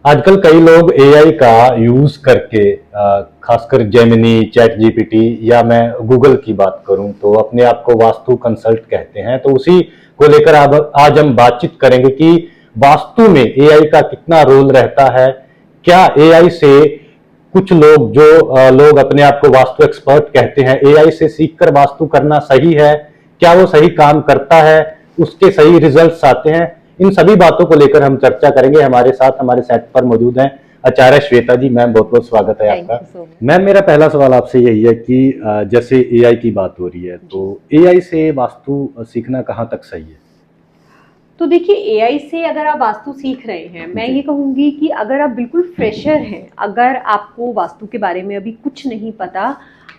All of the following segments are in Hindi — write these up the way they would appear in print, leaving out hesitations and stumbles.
आजकल कई लोग एआई का यूज करके खासकर जेमिनी, चैट जीपीटी या मैं गूगल की बात करूं तो अपने आप को वास्तु कंसल्ट कहते हैं। तो उसी को लेकर आज हम बातचीत करेंगे कि वास्तु में एआई का कितना रोल रहता है। क्या एआई से कुछ लोग जो लोग अपने आप को वास्तु एक्सपर्ट कहते हैं, एआई से सीखकर वास्तु करना सही है? क्या वो सही काम करता है? उसके सही रिजल्ट्स आते हैं? इन सभी बातों को लेकर हम चर्चा करेंगे। हमारे साथ हमारे सेट पर मौजूद हैं आचार्य श्वेता जी। मैम, बहुत बहुत स्वागत है आपका। मैम, मेरा पहला सवाल आपसे यही है कि जैसे एआई की बात हो रही है तो एआई से वास्तु सीखना कहाँ तक सही है? तो देखिए, एआई से अगर आप वास्तु सीख रहे हैं, मैं ये कहूंगी कि अगर आप बिल्कुल फ्रेशर हैं, अगर आपको वास्तु के बारे में अभी कुछ नहीं पता,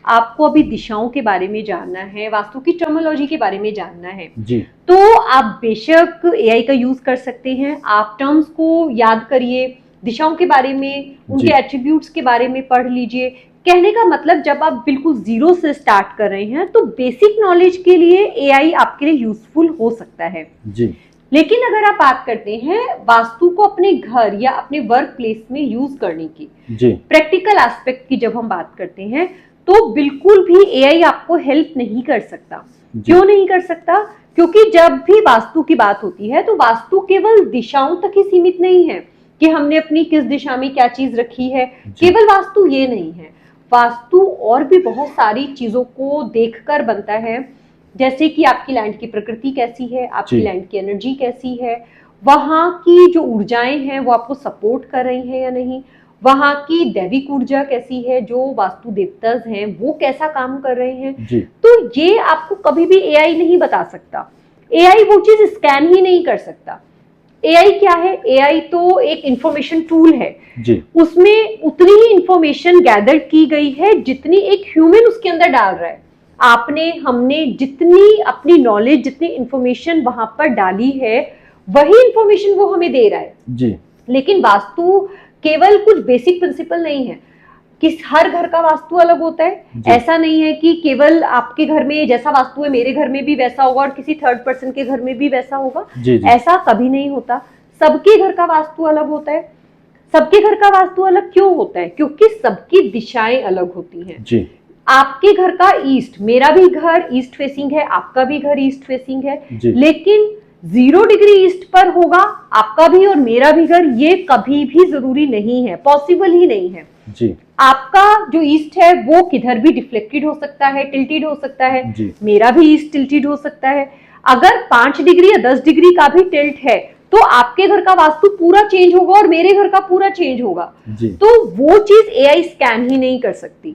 आपको अभी दिशाओं के बारे में जानना है, वास्तु की टर्मिनोलॉजी के बारे में जानना है जी, तो आप बेशक एआई का यूज कर सकते हैं। आप टर्म्स को याद करिए, दिशाओं के बारे में, उनके एट्रीब्यूट्स के बारे में पढ़ लीजिए। कहने का मतलब, जब आप बिल्कुल जीरो से स्टार्ट कर रहे हैं तो बेसिक नॉलेज के लिए एआई आपके लिए यूजफुल हो सकता है जी। लेकिन अगर आप बात करते हैं वास्तु को अपने घर या अपने वर्क प्लेस में यूज करने की, जी, प्रैक्टिकल एस्पेक्ट की जब हम बात करते हैं, तो बिल्कुल भी एआई आपको हेल्प नहीं कर सकता। क्यों नहीं कर सकता? क्योंकि जब भी वास्तु की बात होती है तो वास्तु केवल दिशाओं तक ही सीमित नहीं है कि हमने अपनी किस दिशा में क्या चीज रखी है। केवल वास्तु ये नहीं है, वास्तु और भी बहुत सारी चीजों को देखकर बनता है। जैसे कि आपकी लैंड की प्रकृति कैसी है, आपकी लैंड की एनर्जी कैसी है, वहां की जो ऊर्जाएं हैं वो आपको सपोर्ट कर रही हैं या नहीं, वहां की दैविक ऊर्जा कैसी है, जो वास्तु देवताज हैं वो कैसा काम कर रहे हैं। तो ये आपको कभी भी एआई नहीं बता सकता। एआई वो चीज स्कैन ही नहीं कर सकता। एआई क्या है? एआई तो एक इंफॉर्मेशन टूल है जी। उसमें उतनी ही इंफॉर्मेशन गैदर की गई है जितनी एक ह्यूमन उसके अंदर डाल रहा है। आपने, हमने जितनी अपनी नॉलेज, जितनी इंफॉर्मेशन वहां पर डाली है, वही इंफॉर्मेशन वो हमें दे रहा है जी। लेकिन वास्तु केवल कुछ बेसिक प्रिंसिपल नहीं है कि हर घर का वास्तु अलग होता है। ऐसा नहीं है कि केवल आपके घर में जैसा वास्तु है मेरे घर में भी वैसा होगा और किसी थर्ड पर्सन के घर में भी वैसा होगा। ऐसा कभी नहीं होता। सबके घर का वास्तु अलग होता है। सबके घर का वास्तु अलग क्यों होता है? क्योंकि सबकी दिशाएं अलग होती हैं जी। आपके घर का ईस्ट, मेरा भी घर ईस्ट फेसिंग है, आपका भी घर ईस्ट फेसिंग है, लेकिन 0 डिग्री ईस्ट पर होगा आपका भी और मेरा भी घर, ये कभी भी जरूरी नहीं है, पॉसिबल ही नहीं है जी। आपका जो ईस्ट है वो किधर भी डिफ्लेक्टेड हो सकता है, टिल्टेड हो सकता है, मेरा भी ईस्ट टिल्टेड हो सकता है। अगर 5 डिग्री या 10 डिग्री का भी टिल्ट है तो आपके घर का वास्तु पूरा चेंज होगा और मेरे घर का पूरा चेंज होगा। तो वो चीज एआई स्कैन ही नहीं कर सकती।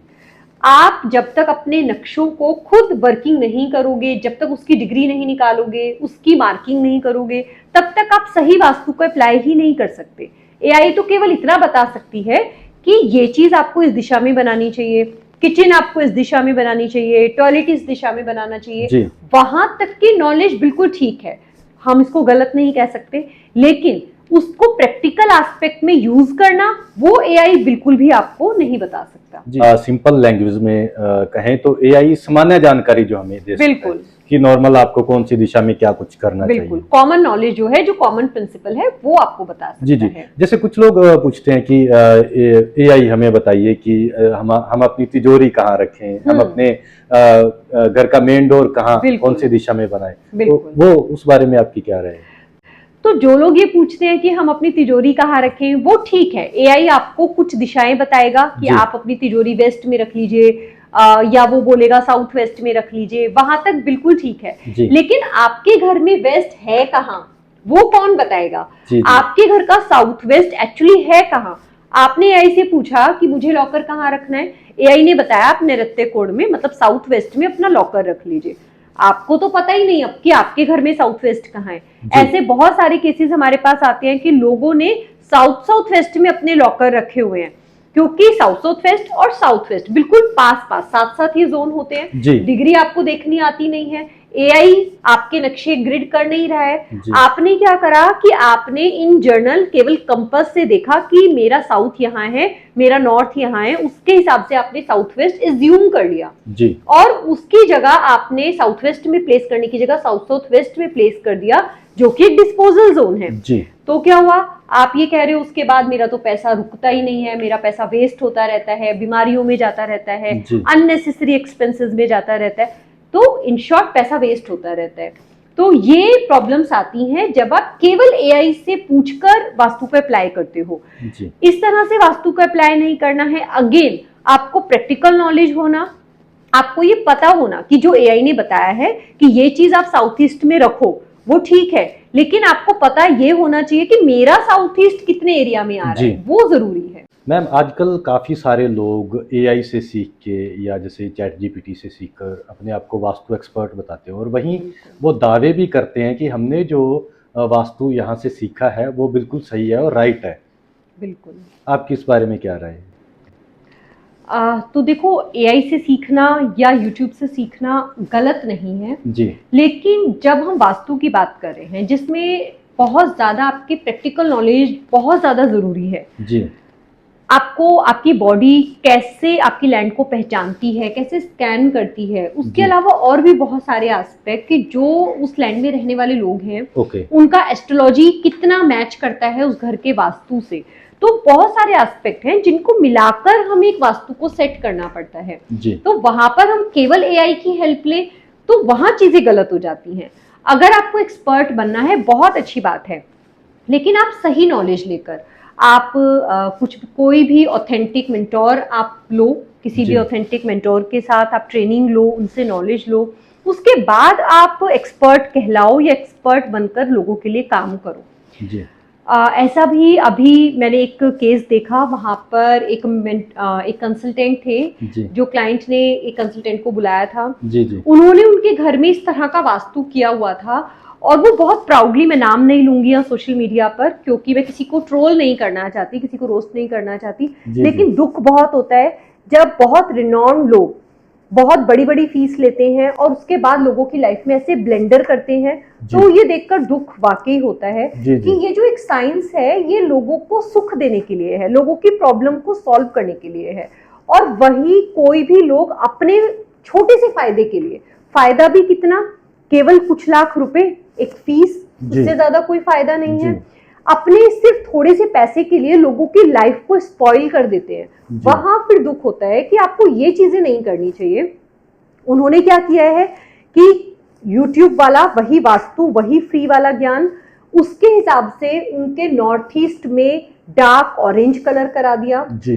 आप जब तक अपने नक्शों को खुद वर्किंग नहीं करोगे, जब तक उसकी डिग्री नहीं निकालोगे, उसकी मार्किंग नहीं करोगे, तब तक आप सही वास्तु को अप्लाई ही नहीं कर सकते। एआई तो केवल इतना बता सकती है कि ये चीज आपको इस दिशा में बनानी चाहिए, किचन आपको इस दिशा में बनानी चाहिए, टॉयलेट इस दिशा में बनाना चाहिए। वहां तक की नॉलेज बिल्कुल ठीक है, हम इसको गलत नहीं कह सकते, लेकिन उसको प्रैक्टिकल एस्पेक्ट में यूज करना वो एआई बिल्कुल भी आपको नहीं बता सकता। सिंपल लैंग्वेज में कहें तो एआई सामान्य जानकारी जो हमें दे सकता है बिल्कुल कि नॉर्मल आपको कौन सी दिशा में क्या कुछ करना चाहिए। बिल्कुल कॉमन नॉलेज जो है, जो कॉमन प्रिंसिपल है वो आपको बता सकता है। जैसे कुछ लोग पूछते हैं कि एआई हमें बताइए कि हम अपनी तिजोरी कहाँ रखें, हम अपने घर का मेन डोर कहाँ, कौन सी दिशा में बनाएं, तो वो उस बारे में आपकी क्या राय है? तो जो लोग ये पूछते हैं कि हम अपनी तिजोरी कहाँ रखें, वो ठीक है, एआई आपको कुछ दिशाएं बताएगा कि आप अपनी तिजोरी वेस्ट में रख लीजिए, या वो बोलेगा साउथ वेस्ट में रख लीजिए, वहां तक बिल्कुल ठीक है। लेकिन आपके घर में वेस्ट है कहाँ, वो कौन बताएगा? आपके घर का साउथ वेस्ट एक्चुअली है कहाँ? आपने एआई से पूछा कि मुझे लॉकर कहाँ रखना है, एआई ने बताया आप नैऋत्य कोण में, मतलब साउथ वेस्ट में अपना लॉकर रख लीजिए। आपको तो पता ही नहीं अब कि आपके घर में साउथ वेस्ट कहाँ है। ऐसे बहुत सारे केसेस हमारे पास आते हैं कि लोगों ने साउथ वेस्ट में अपने लॉकर रखे हुए हैं, क्योंकि साउथ वेस्ट और साउथ वेस्ट बिल्कुल पास साथ साथ ये जोन होते हैं। डिग्री आपको देखनी आती नहीं है, एआई आपके नक्शे ग्रिड कर नहीं रहा है। आपने क्या करा कि आपने इन जर्नल केवल कंपास से देखा कि मेरा साउथ यहाँ है, मेरा नॉर्थ यहाँ है, उसके हिसाब से आपने साउथ वेस्ट एज्यूम कर लिया और उसकी जगह आपने साउथ वेस्ट में प्लेस करने की जगह साउथ वेस्ट में प्लेस कर दिया, जो कि एक डिस्पोजल जोन है। तो क्या हुआ? आप ये कह रहे हो उसके बाद मेरा तो पैसा रुकता ही नहीं है, मेरा पैसा वेस्ट होता रहता है, बीमारियों में जाता रहता है, अननेसेसरी एक्सपेंसेस में जाता रहता है, तो इन शॉर्ट पैसा वेस्ट होता रहता है। तो ये प्रॉब्लम्स आती हैं जब आप केवल एआई से पूछकर वास्तु को अप्लाई करते हो। इस तरह से वास्तु को अप्लाई नहीं करना है। अगेन आपको प्रैक्टिकल नॉलेज होना, आपको ये पता होना कि जो एआई ने बताया है कि ये चीज आप साउथ ईस्ट में रखो, वो ठीक है, लेकिन आपको पता ये होना चाहिए कि मेरा साउथ ईस्ट कितने एरिया में आ रहा है, वो जरूरी है। मैम आजकल काफ़ी सारे लोग एआई से सीख के या जैसे चैट जीपीटी से सीखकर अपने आप को वास्तु एक्सपर्ट बताते हैं, और वहीं वो दावे भी करते हैं कि हमने जो वास्तु यहाँ से सीखा है वो बिल्कुल सही है और राइट है। बिल्कुल। आपकी इस बारे में क्या राय है? तो देखो, एआई से सीखना या यूट्यूब से सीखना गलत नहीं है जी, लेकिन जब हम वास्तु की बात कर रहे हैं जिसमें बहुत ज्यादा आपकी प्रैक्टिकल नॉलेज बहुत ज्यादा जरूरी है जी, आपको आपकी बॉडी कैसे आपकी लैंड को पहचानती है, कैसे स्कैन करती है, उसके अलावा और भी बहुत सारे एस्पेक्ट कि जो उस लैंड में रहने वाले लोग हैं उनका एस्ट्रोलॉजी कितना मैच करता है उस घर के वास्तु से। तो बहुत सारे एस्पेक्ट हैं जिनको मिलाकर हमें एक वास्तु को सेट करना पड़ता है जी। तो वहां पर हम केवल एआई की हेल्प ले तो वहां चीजें गलत हो जाती हैं। अगर आपको एक्सपर्ट बनना है बहुत अच्छी बात है, लेकिन आप सही नॉलेज लेकर आप कोई भी ऑथेंटिक मेंटोर आप लो, किसी भी ऑथेंटिक मेंटोर के साथ आप ट्रेनिंग लो, उनसे नॉलेज लो, उसके बाद आप एक्सपर्ट कहलाओ या एक्सपर्ट बनकर लोगों के लिए काम करो। जी। ऐसा भी अभी मैंने एक केस देखा, वहां पर एक कंसल्टेंट थे जो क्लाइंट ने एक कंसल्टेंट को बुलाया था। जी। उन्होंने उनके घर में इस तरह का वास्तु किया हुआ था और वो बहुत प्राउडली, मैं नाम नहीं लूंगी यहाँ सोशल मीडिया पर क्योंकि मैं किसी को ट्रोल नहीं करना चाहती, किसी को रोस्ट नहीं करना चाहती, लेकिन दुख बहुत होता है जब बहुत रिनॉन्ड लोग बहुत बड़ी बड़ी फीस लेते हैं और उसके बाद लोगों की लाइफ में ऐसे ब्लेंडर करते हैं। तो ये देखकर दुख वाकई होता है कि ये जो एक साइंस है ये लोगों को सुख देने के लिए है, लोगों की प्रॉब्लम को सॉल्व करने के लिए है, और वही कोई भी लोग अपने छोटे से फायदे के लिए, फायदा भी कितना, केवल कुछ लाख रुपए एक फीस, उससे ज्यादा कोई फायदा नहीं है, अपने सिर्फ थोड़े से पैसे के लिए लोगों की लाइफ को स्पॉइल कर देते हैं। वहां फिर दुख होता है कि आपको ये चीजें नहीं करनी चाहिए। उन्होंने क्या किया है कि YouTube वाला वही वास्तु, वही फ्री वाला ज्ञान, उसके हिसाब से उनके नॉर्थ ईस्ट में डार्क ऑरेंज कलर करा दिया जी।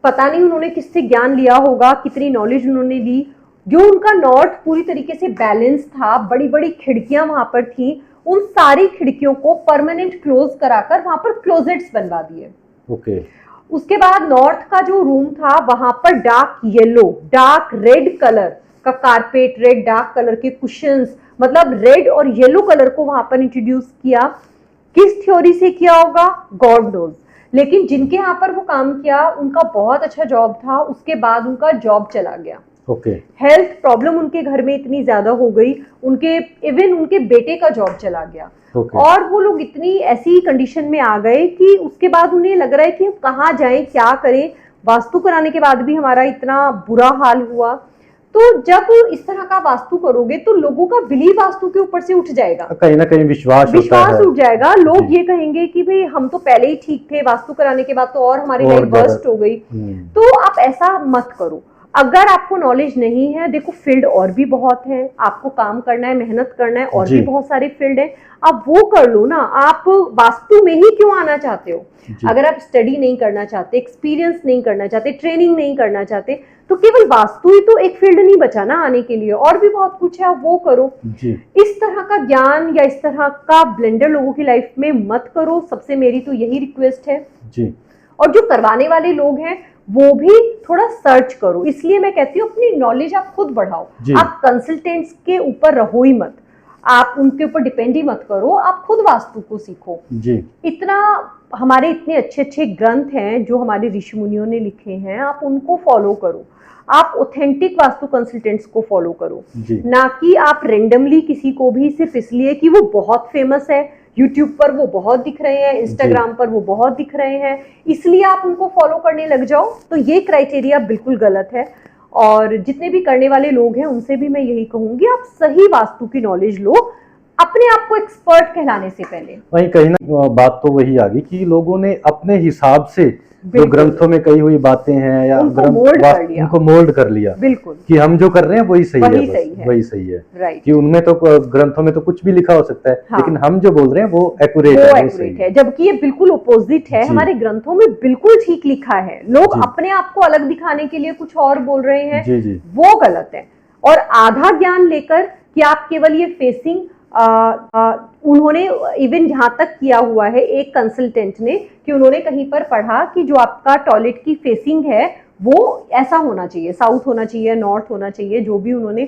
पता नहीं उन्होंने किससे ज्ञान लिया होगा, कितनी नॉलेज उन्होंने ली। जो उनका नॉर्थ पूरी तरीके से बैलेंस था, बड़ी बड़ी खिड़कियां वहां पर थी, उन सारी खिड़कियों को परमानेंट क्लोज कराकर वहां पर क्लोजेट्स बनवा दिए। ओके। उसके बाद नॉर्थ का जो रूम था वहां पर dark yellow, dark red colour का कारपेट, रेड डार्क कलर के कुशंस, मतलब रेड और येलो कलर को वहां पर इंट्रोड्यूस किया। किस थ्योरी से किया होगा गॉड नोज, लेकिन जिनके यहाँ पर वो काम किया उनका बहुत अच्छा जॉब था, उसके बाद उनका जॉब चला गया। हेल्थ प्रॉब्लम उनके घर में इतनी ज्यादा हो गई, उनके इवन उनके बेटे का जॉब चला गया। और वो लोग इतनी ऐसी कंडीशन में आ गए कि उसके बाद उन्हें लग रहा है कि हम कहाँ जाएं, क्या करें, वास्तु कराने के बाद भी हमारा इतना बुरा हाल हुआ। तो जब इस तरह का वास्तु करोगे तो लोगों का बिलीव वास्तु के ऊपर से उठ जाएगा, कहीं ना कहीं विश्वास उठ जाएगा। लोग ये कहेंगे कि भाई हम तो पहले ही ठीक थे, वास्तु कराने के बाद तो और हमारी लाइफ वर्स्ट हो गई। तो आप ऐसा मत करो। अगर आपको नॉलेज नहीं है, देखो फील्ड और भी बहुत है, आपको काम करना है, मेहनत करना है, और भी बहुत सारे फील्ड है, आप वो कर लो ना। आप वास्तु में ही क्यों आना चाहते हो? अगर आप स्टडी नहीं करना चाहते, एक्सपीरियंस नहीं करना चाहते, ट्रेनिंग नहीं करना चाहते, तो केवल वास्तु ही तो एक फील्ड नहीं बचा ना आने के लिए, और भी बहुत कुछ है, आप वो करो। इस तरह का ज्ञान या इस तरह का ब्लेंडर लोगों की लाइफ में मत करो, सबसे मेरी तो यही रिक्वेस्ट है जी। और जो करवाने वाले लोग हैं वो भी थोड़ा सर्च करो। इसलिए मैं कहती हूँ अपनी नॉलेज आप खुद बढ़ाओ, आप कंसल्टेंट्स के ऊपर रहो ही मत, आप उनके ऊपर डिपेंड ही मत करो, आप खुद वास्तु को सीखो जी। इतना हमारे इतने अच्छे अच्छे ग्रंथ हैं जो हमारे ऋषि मुनियों ने लिखे हैं, आप उनको फॉलो करो, आप ऑथेंटिक वास्तु कंसल्टेंट्स को फॉलो करो, ना कि आप रेंडमली किसी को भी सिर्फ इसलिए कि वो बहुत फेमस है, यूट्यूब पर वो बहुत दिख रहे हैं, इंस्टाग्राम पर वो बहुत दिख रहे हैं, इसलिए आप उनको फॉलो करने लग जाओ। तो ये क्राइटेरिया बिल्कुल गलत है। और जितने भी करने वाले लोग हैं उनसे भी मैं यही कहूंगी, आप सही वास्तु की नॉलेज लो, अपने आप को एक्सपर्ट कहलाने से पहले। वहीं कहीं ना बात तो वही आ गई कि लोगों ने अपने हिसाब से जो बिल्कुल। ग्रंथों में कही हुई बातें हैं या उनको ग्रंथ मोल्ड कर लिया। उनको मोल्ड कर लिया बिल्कुल कि हम जो कर रहे हैं वही सही वही है, बस सही है। वही सही है। राइट। कि उनमें तो ग्रंथों में तो कुछ भी लिखा हो सकता है, हाँ। लेकिन हम जो बोल रहे हैं वो एक्यूरेट वो है, वो सही एक्यूरेट है। है, जबकि ये बिल्कुल ओपोजिट है। जी। हमारे ग्रंथों में बिल्कुल ठीक लिखा है, लोग जी। अपने आप को अलग दिखाने के लिए कुछ और बोल रहे हैं, जी जी वो गलत है। और आधा ज्ञान लेकर कि आप केवल ये फेसिंग, उन्होंने इवन जहां तक किया हुआ है एक कंसल्टेंट ने, कि उन्होंने कहीं पर पढ़ा कि जो आपका टॉयलेट की फेसिंग है वो ऐसा होना चाहिए, साउथ होना चाहिए, नॉर्थ होना चाहिए, जो भी उन्होंने,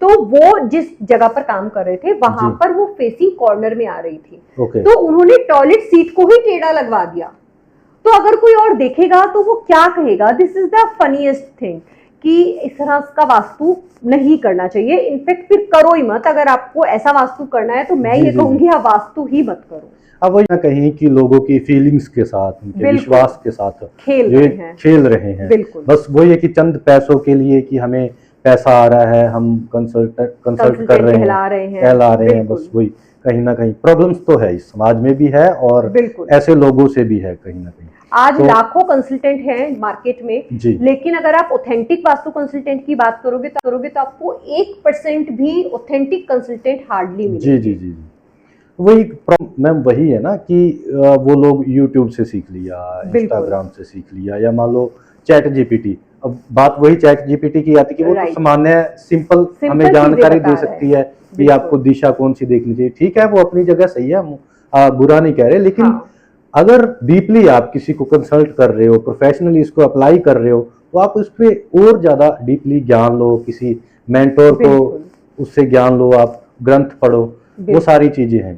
तो वो जिस जगह पर काम कर रहे थे वहां जी। पर वो फेसिंग कॉर्नर में आ रही थी, ओके। तो उन्होंने टॉयलेट सीट को ही टेढ़ा लगवा दिया। तो अगर कोई और देखेगा तो वो क्या कहेगा? This is the funniest thing कि इस तरह का वास्तु नहीं करना चाहिए। इनफैक्ट फिर करो ही मत। अगर आपको ऐसा वास्तु करना है तो मैं जी, ये जी, कहूंगी आप वास्तु ही मत करो। अब वही ना कहीं कि लोगों की फीलिंग्स के साथ, उनके बिल्कुल। विश्वास के साथ खेल जो रहे ये हैं। खेल रहे हैं, बिल्कुल। बस वही है कि चंद पैसों के लिए कि हमें पैसा आ रहा है, हम कंसल्ट कर कंसल्टेंट रहे हैं, कहला रहे हैं। कहला रहे हैं, बिल्कुल। बस वही कहीं ना कहीं प्रॉब्लम्स तो है, इस समाज में भी है और बिल्कुल। ऐसे लोगों से भी है कहीं ना कहीं। आज तो लाखों कंसल्टेंट हैं मार्केट में, जी लेकिन अगर आप ऑथेंटिक वास्तु कंसल्टेंट की बात करोगे तो आपको 1% भी ऑथेंटिक कंसल्टेंट हार्डली मिलेंगे। जी जी जी जी वही मैम, वही है ना कि वो लोग यूट्यूब से सीख लिया, बिल्कुल। इंस्टाग्राम से सीख लिया, या मान लो चैट जीपीटी। अब बात वही चैट जीपीटी की आती है कि वो तो राइट। सामान्य सिंपल हमें चीजें जानकारी बता दे रहा सकती है कि बिल्कुल। आपको दिशा कौन सी देखनी चाहिए। ठीक है, वो अपनी जगह सही है, हम बुरा नहीं कह रहे, लेकिन हाँ। अगर डीपली आप किसी को कंसल्ट कर रहे हो, प्रोफेशनली इसको अप्लाई कर रहे हो, तो आप उस पर और ज्यादा डीपली ज्ञान लो, किसी मेंटोर को बिल्कुल। उससे ज्ञान लो, आप ग्रंथ पढ़ो, वो बिल्कुल। सारी चीजें हैं।